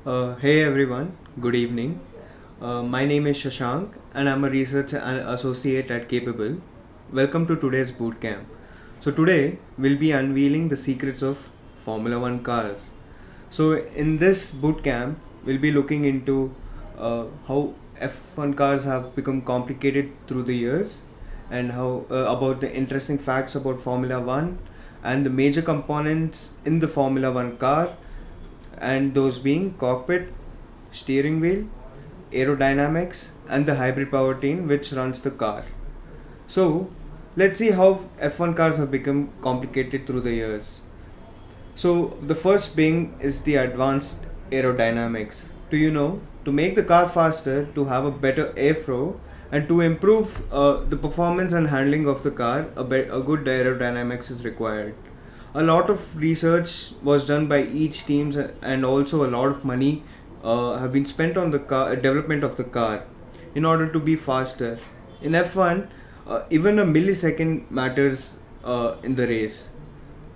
Hey everyone, good evening. My name is Shashank and I'm a research associate at Capable. Welcome to today's bootcamp. So, today we'll be unveiling the secrets of Formula One cars. So, in this bootcamp, we'll be looking into how F1 cars have become complicated through the years and how about the interesting facts about Formula One and the major components in the Formula One car, and those being cockpit, steering wheel, aerodynamics, and the hybrid powertrain which runs the car. So, let's see how F1 cars have become complicated through the years. So, the first being is the advanced aerodynamics. Do you know? To make the car faster, to have a better airflow, and to improve the performance and handling of the car, a good aerodynamics is required. A lot of research was done by each teams, and also a lot of money have been spent on the car development of the car in order to be faster. In F1, even a millisecond matters in the race.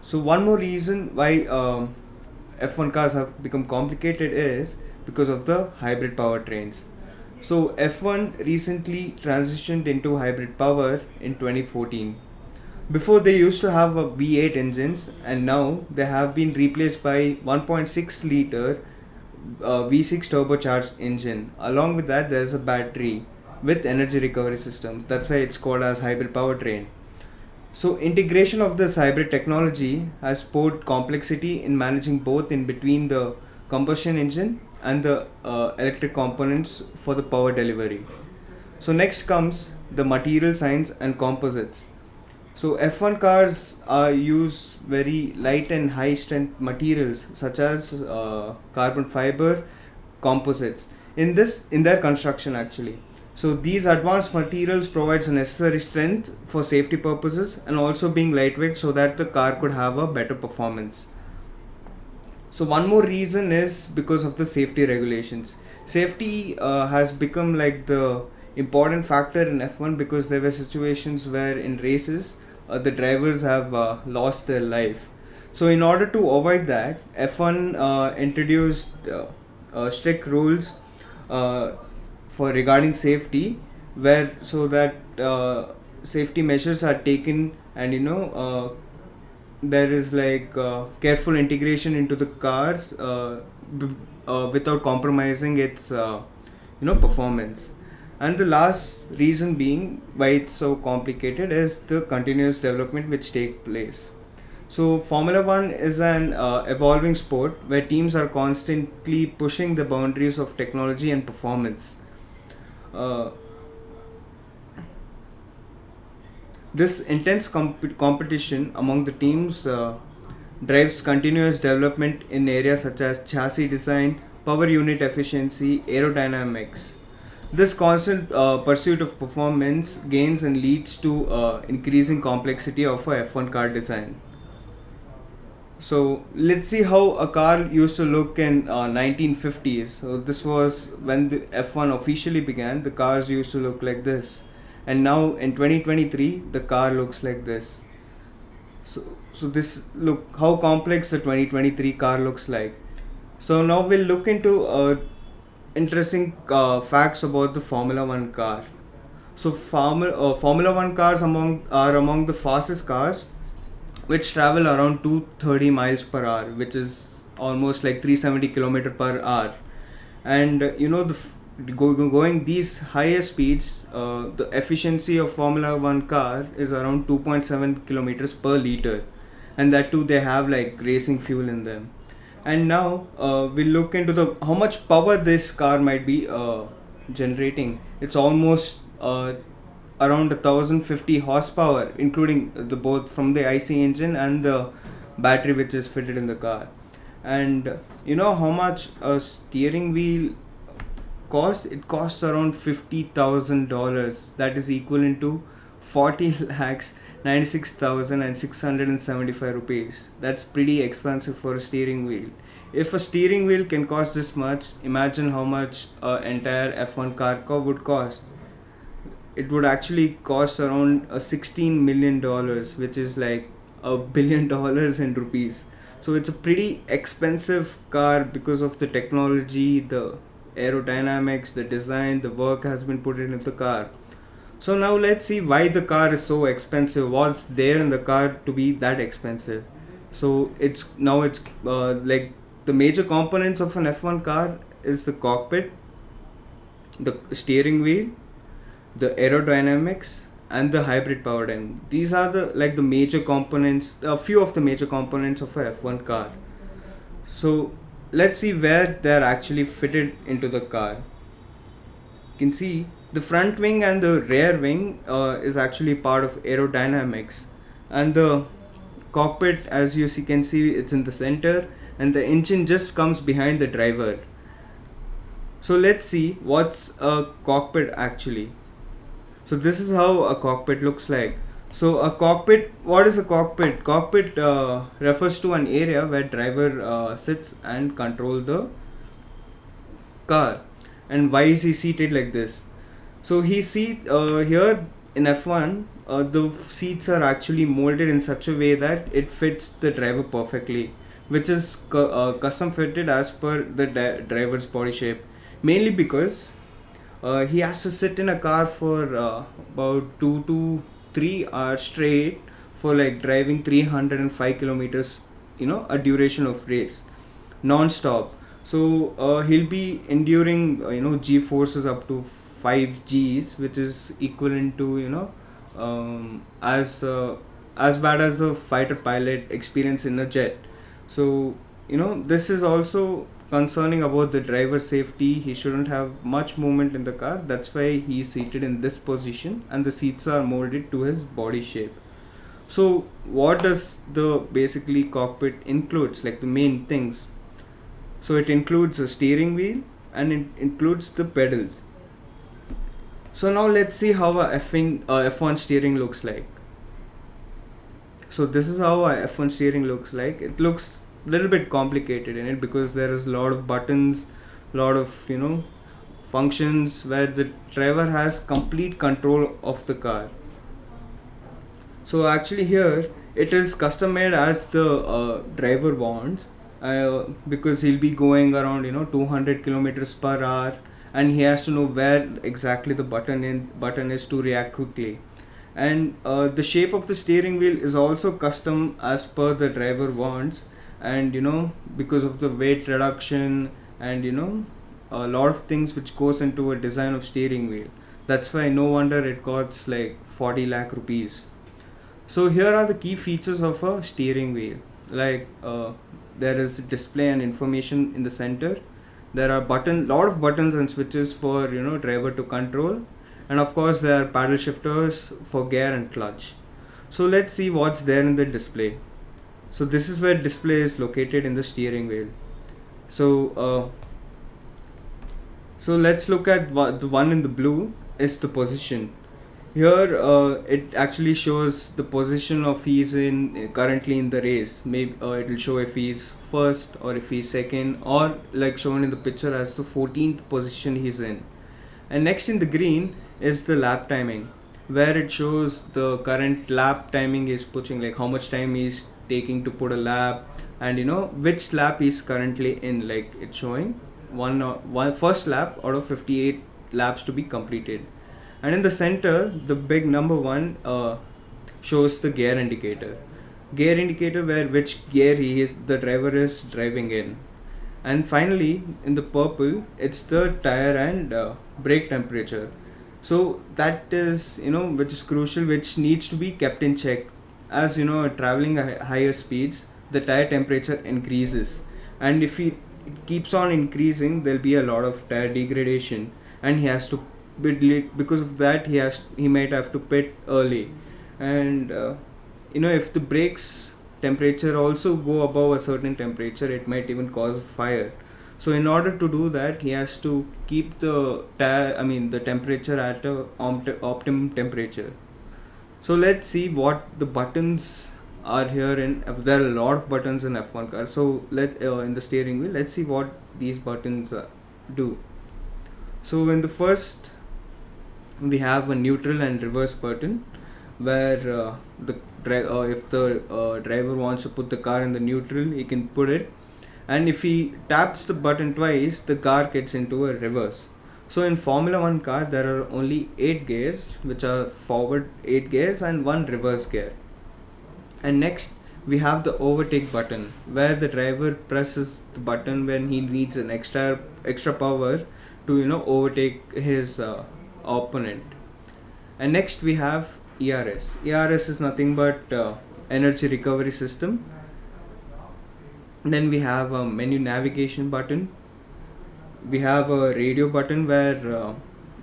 So one more reason why F1 cars have become complicated is because of the hybrid powertrains. So F1 recently transitioned into hybrid power in 2014. Before they used to have a V8 engines, and now they have been replaced by 1.6 liter V6 turbocharged engine. Along with that, there is a battery with energy recovery systems. That's why it's called as hybrid powertrain. So integration of this hybrid technology has poured complexity in managing both in between the combustion engine and the electric components for the power delivery. So next comes the material science and composites. So F1 cars use very light and high strength materials such as carbon fiber composites in their construction actually. So these advanced materials provides a necessary strength for safety purposes and also being lightweight so that the car could have a better performance. So one more reason is because of the safety regulations. Safety has become like the important factor in F1 because there were situations where in races the drivers have lost their life. So in order to avoid that, F1 introduced strict rules for regarding safety, where so that safety measures are taken, and there is like careful integration into the cars without compromising its performance. And the last reason being why it's so complicated is the continuous development which take place. So Formula One is an evolving sport where teams are constantly pushing the boundaries of technology and performance. Uh, this intense competition among the teams drives continuous development in areas such as chassis design, power unit efficiency, aerodynamics. This constant pursuit of performance gains and leads to increasing complexity of a F1 car design. So let's see how a car used to look in 1950s. So this was when the F1 officially began. The cars used to look like this, and now in 2023 the car looks like this. So this look how complex the 2023 car looks like. So now we'll look into interesting facts about the Formula One car. So Formula One cars are among the fastest cars, which travel around 230 miles per hour, which is almost like 370 kilometer per hour. And going these higher speeds, the efficiency of Formula One car is around 2.7 kilometers per liter, and that too they have like racing fuel in them. And now we'll look into the how much power this car might be generating. It's almost around 1050 horsepower, including the both from the IC engine and the battery which is fitted in the car. And you know how much a steering wheel cost? It costs around $50,000. That is equivalent to 40 lakhs 96,675 rupees. That's pretty expensive for a steering wheel. If a steering wheel can cost this much, imagine how much an entire F1 car would cost. It would actually cost around $16 million, which is like $1 billion in rupees. So it's a pretty expensive car because of the technology, the aerodynamics, the design, the work has been put into the car. So now let's see why the car is so expensive. What's there in the car to be that expensive? So it's like the major components of an F1 car is the cockpit, the steering wheel, the aerodynamics, and the hybrid powertrain. These are the major components, a few of the major components of a F1 car. So let's see where they're actually fitted into the car. You can see the front wing and the rear wing is actually part of aerodynamics, and the cockpit, as you can see, it's in the center, and the engine just comes behind the driver. So let's see what's a cockpit actually. So this is how a cockpit looks like. So a cockpit, what is a cockpit? Cockpit refers to an area where driver sits and control the car. And why is he seated like this? So he here in F1, the seats are actually molded in such a way that it fits the driver perfectly, which is custom fitted as per the driver's body shape. Mainly because he has to sit in a car for about 2 to 3 hours straight for like driving 305 kilometers, a duration of race, non-stop. So he'll be enduring G forces up to 5 Gs, which is equivalent to as bad as a fighter pilot experience in a jet. So this is also concerning about the driver safety. He shouldn't have much movement in the car. That's why he's seated in this position, and the seats are molded to his body shape. So what does the basically cockpit includes, like the main things? So it includes a steering wheel and it includes the pedals. So now let's see how a F1 steering looks like. So this is how a F1 steering looks like. It looks a little bit complicated in it because there is a lot of buttons, lot of functions where the driver has complete control of the car. So actually here it is custom made as the driver wants, because he'll be going around 200 kilometers per hour, and he has to know where exactly the button is to react quickly. And the shape of the steering wheel is also custom as per the driver wants, and because of the weight reduction and a lot of things which goes into a design of steering wheel. That's why no wonder it costs like 40 lakh rupees. So here are the key features of a steering wheel. Like there is display and information in the center. There are lot of buttons and switches for driver to control, and of course there are paddle shifters for gear and clutch. So let's see what's there in the display. So this is where display is located in the steering wheel. So let's look at the one in the blue is the position. Here it actually shows the position of he's in currently in the race. Maybe it will show if he's first or if he's second, or like shown in the picture as the 14th position he's in. And next in the green is the lap timing, where it shows the current lap timing is pushing, like how much time he's taking to put a lap, and which lap he's currently in. Like it's showing one first lap out of 58 laps to be completed. And in the center, the big number 1 shows the gear indicator. Gear indicator where which gear the driver is driving in. And finally, in the purple, it's the tire and brake temperature. So that is, which is crucial, which needs to be kept in check. As traveling at higher speeds, the tire temperature increases. And if it keeps on increasing, there'll be a lot of tire degradation, and he has to because of that he might have to pit early. And if the brakes temperature also go above a certain temperature, it might even cause a fire. So in order to do that, he has to keep the temperature at a optimum temperature. So let's see what the buttons are here there are a lot of buttons in F1 car. So in the steering wheel, let's see what these buttons do. So in the first, we have a neutral and reverse button. where if the driver wants to put the car in the neutral, he can put it, and if he taps the button twice, the car gets into a reverse. So in Formula 1 car, there are only 8 gears, which are forward 8 gears and 1 reverse gear. And next we have the overtake button, where the driver presses the button when he needs an extra power to overtake his opponent. And next we have ERS. ERS is nothing but energy recovery system. Then we have a menu navigation button. We have a radio button where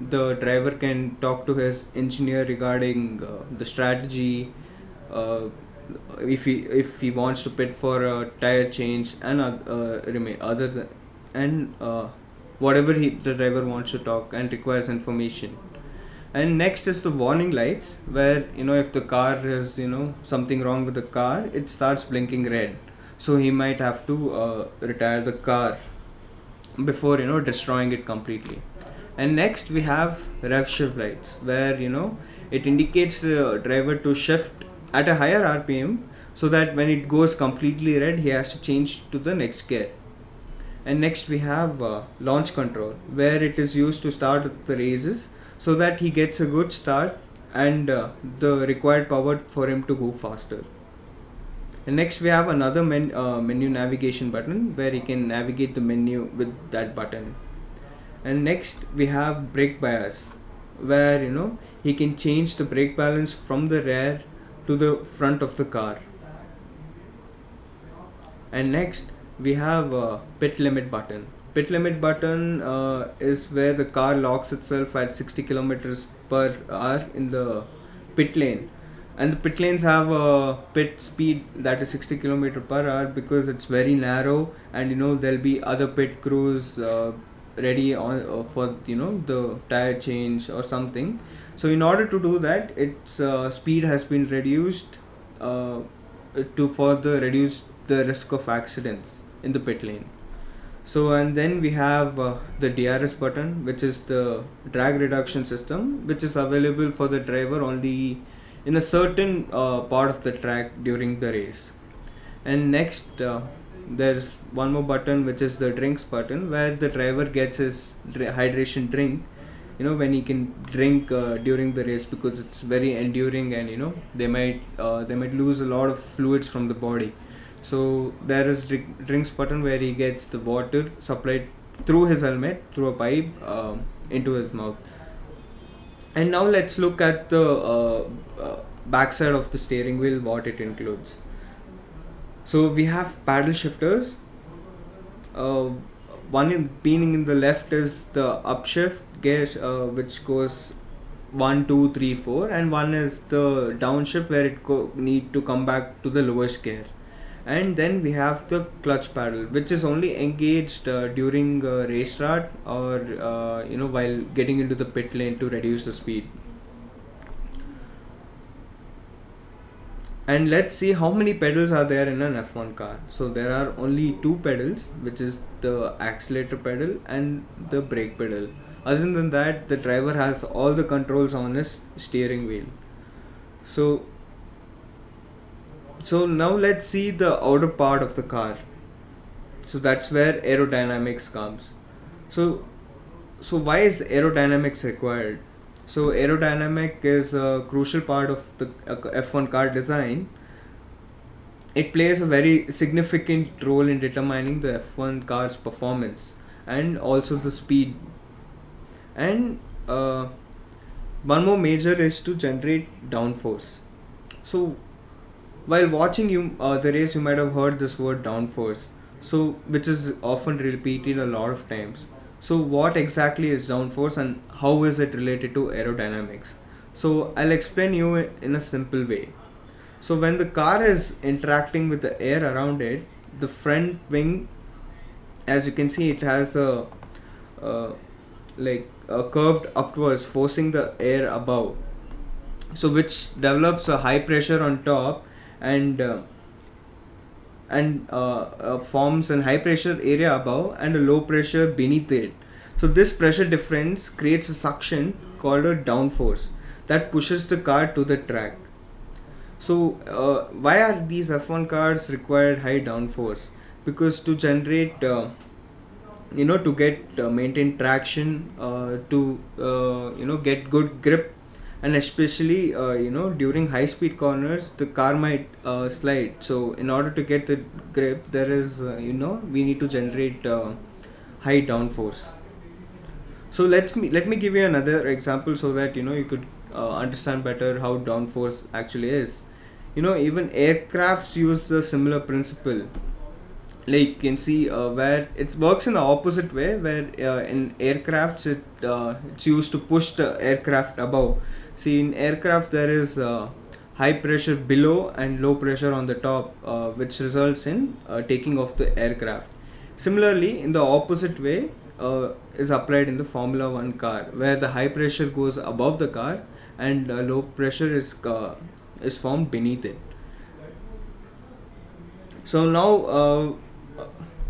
the driver can talk to his engineer regarding the strategy, if he wants to pit for a tire change, and whatever the driver wants to talk and requires information. And next is the warning lights, where if the car is something wrong with the car, it starts blinking red, so he might have to retire the car before destroying it completely. And next we have rev shift lights, where it indicates the driver to shift at a higher RPM, so that when it goes completely red, he has to change to the next gear. And next we have launch control, where it is used to start the races, so that he gets a good start and the required power for him to go faster. And next we have another menu navigation button, where he can navigate the menu with that button. And next we have brake bias, where he can change the brake balance from the rear to the front of the car. And next we have a pit limit button. Pit limit button is where the car locks itself at 60 kilometers per hour in the pit lane, and the pit lanes have a pit speed that is 60 km per hour, because it's very narrow, and there'll be other pit crews ready on for the tire change or something. So in order to do that, its speed has been reduced to further reduce the risk of accidents in the pit lane. So, and then we have the DRS button, which is the drag reduction system, which is available for the driver only in a certain part of the track during the race. And next there's one more button, which is the drinks button, where the driver gets his hydration drink when he can drink during the race, because it's very enduring, and they might lose a lot of fluids from the body. So there is drinks button, where he gets the water supplied through his helmet, through a pipe, into his mouth. And now let's look at the backside of the steering wheel, what it includes. So we have paddle shifters. One being in the left is the upshift gear, which goes 1, 2, 3, 4, and one is the downshift, where it need to come back to the lowest gear. And then we have the clutch paddle, which is only engaged during race start, or while getting into the pit lane to reduce the speed. And let's see how many pedals are there in an F1 car. So there are only 2 pedals, which is the accelerator pedal and the brake pedal. Other than that, the driver has all the controls on his steering wheel. So now let's see the outer part of the car. So that's where aerodynamics comes. So why is aerodynamics required? So aerodynamic is a crucial part of the F1 car design. It plays a very significant role in determining the F1 car's performance and also the speed. And one more major is to generate downforce. So while watching the race, you might have heard this word downforce, which is often repeated a lot of times. So what exactly is downforce, and how is it related to aerodynamics? So I'll explain you in a simple way. So when the car is interacting with the air around it, the front wing, as you can see, it has a curved upwards, forcing the air above. So which develops a high pressure on top, and forms a high pressure area above and a low pressure beneath it. So this pressure difference creates a suction called a downforce that pushes the car to the track. So why are these F1 cars required high downforce? Because to generate to get maintain traction, to get good grip, and especially during high speed corners the car might slide. So in order to get the grip, there is we need to generate high downforce. So let me give you another example so that you could understand better how downforce actually is. Even aircrafts use a similar principle. Like you can see where it works in the opposite way, where in aircrafts it's used to push the aircraft above. See, in aircraft there is high pressure below and low pressure on the top, which results in taking off the aircraft. Similarly, in the opposite way is applied in the Formula 1 car, where the high pressure goes above the car and low pressure is formed beneath it. So now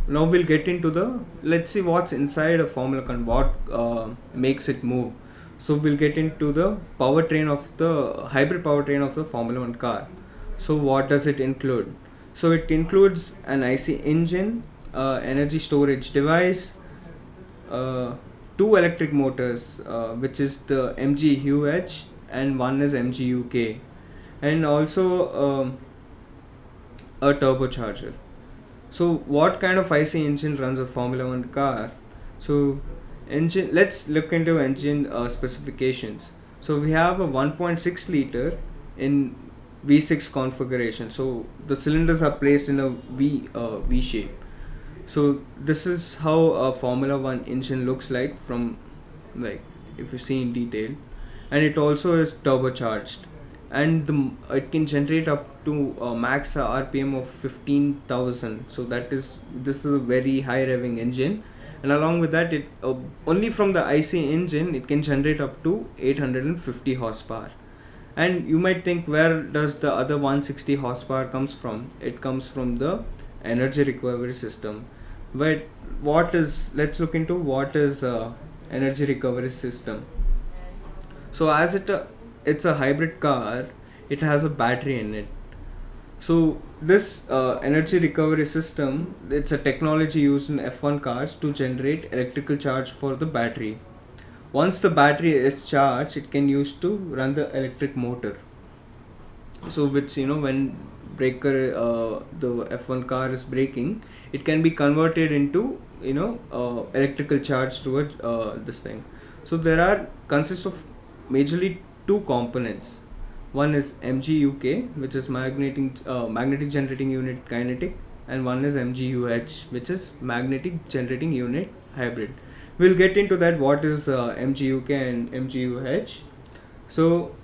we'll get into let's see what's inside a Formula One, what makes it move. So we'll get into the powertrain of the hybrid powertrain of the Formula 1 car. So what does it include? So it includes an IC engine, energy storage device, two electric motors, which is the MGUH and one is MGUK, and also a turbocharger. So what kind of IC engine runs a Formula 1 car? So let's look into engine specifications. So we have a 1.6 liter in V6 configuration. So the cylinders are placed in a V shape. So this is how a Formula 1 engine looks like from, like, if you see in detail, and it also is turbocharged, and it can generate up to max RPM of 15,000. So this is a very high revving engine, and along with that, it only from the IC engine it can generate up to 850 horsepower. And you might think, where does the other 160 horsepower comes from? It comes from the energy recovery system. But let's look into what is energy recovery system. So as it's a hybrid car, it has a battery in it. So this energy recovery system, it's a technology used in F1 cars to generate electrical charge for the battery. Once the battery is charged, it can use to run the electric motor. So which when the F1 car is braking, it can be converted into electrical charge towards this thing. So consists of majorly two components. One is MGUK, which is magnetic generating unit kinetic, and one is MGUH, which is magnetic generating unit hybrid. We'll get into that, what is MGUK and MGUH. So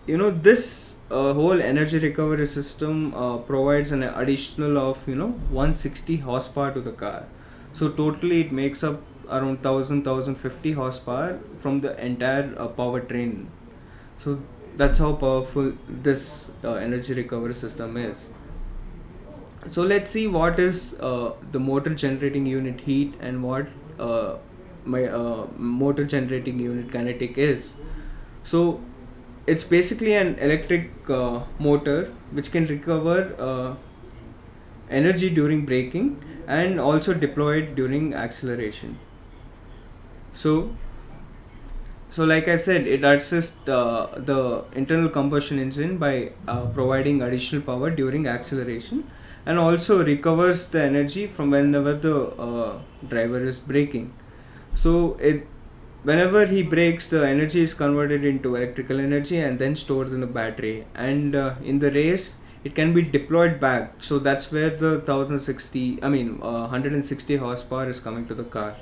this whole energy recovery system provides an additional of 160 horsepower to the car. So totally it makes up around 1050 horsepower from the entire powertrain. So that's how powerful this energy recovery system is. So let's see what is the motor generating unit heat and what my motor generating unit kinetic is. So it's basically an electric motor which can recover energy during braking and also deploy it during acceleration. So like I said, it assists the internal combustion engine by providing additional power during acceleration, and also recovers the energy from whenever the driver is braking. So whenever he brakes, the energy is converted into electrical energy and then stored in the battery, and in the race it can be deployed back. So that's where the 160 horsepower is coming to the car.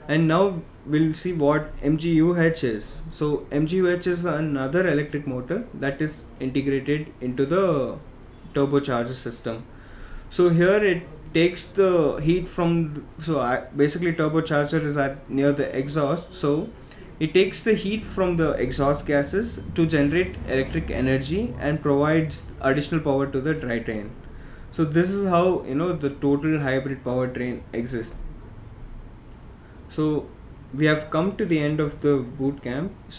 And now we'll see what MGUH is. So MGUH is another electric motor that is integrated into the turbocharger system. So here it takes the heat from basically turbocharger is near the exhaust. So it takes the heat from the exhaust gases to generate electric energy and provides additional power to the drivetrain. So this is how the total hybrid powertrain exists. So we have come to the end of the boot camp. So